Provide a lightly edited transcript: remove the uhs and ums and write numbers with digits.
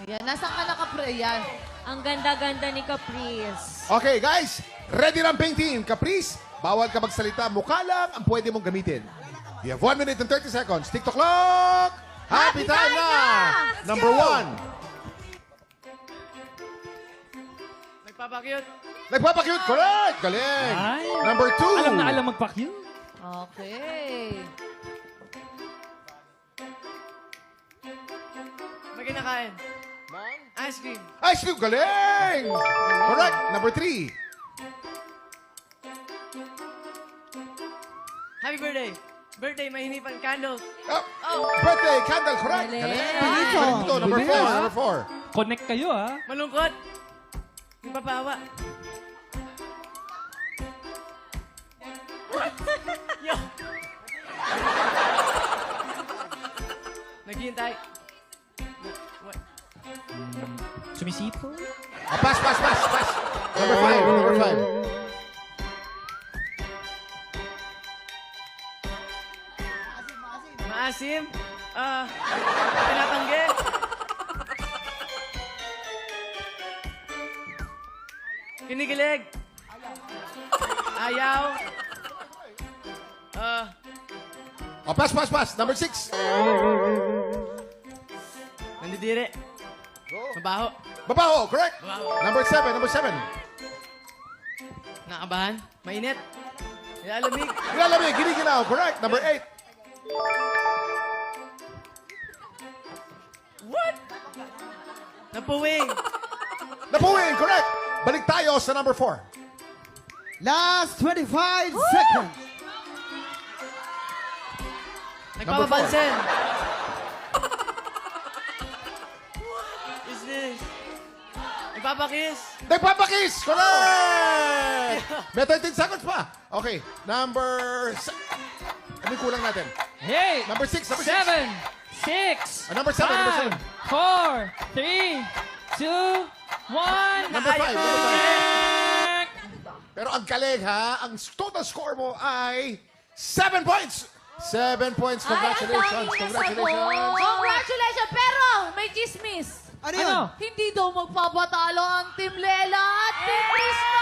Ayan, nasaan ka na, Capri? Ayan. Ang ganda-ganda ni Caprice. Okay, guys. Ready na ang paint team. Caprice, bawal ka magsalita. Mukha lang ang pwede mong gamitin. You have 1 minute and 30 seconds. TikTok clock! Happy time na! Number 1. Nagpapakyut. Nagpapakyut. Correct! Galing! Ay. Number 2. Alam na alam magpa-cute. Okay. May kinakain. Ice cream. Ice cream. Galing! Correct. Number 3. Happy birthday. Birthday, mahinipan candles. Birthday candle. Correct. Galing. Galing. Galing to. Number 4. Number 4. Connect kayo, ha? Malungkot. Nagpapawa. Yo. Naghihintay. What? Sumisipo. Pass. Number 5. Number 5. Maasim. Pinatanggi. Kinikilig. Ayaw. Pass. Number 6. Nandidiri. Mabaho. Babaho. Correct. Number 7. Number 7. Nakabahan. Mainit. Nilalamig. Nilalamig. Giniginaw. Correct. Number 8. What? Napuwing. Napuwing. Correct. Balik tayo sa number 4. Last 25 seconds. Nagpapapansin. What is this? Nagpapakiss. Nagpapakiss! Correct! May 13 seconds pa. Okay, number... Ano yung kulang natin? Hey! Number 6, number 6. 7, 6, Number 7, number 7. 4, 3, 2, 1. Number 5, number 5. Connect! Pero ang galing ha, ang total score mo ay 7 points! 7 points. Congratulations. Congratulations. Congratulations! Pero may chismis. Ano yun? Ano? Hindi daw magpapatalo ang Team Lela at Team Krishna.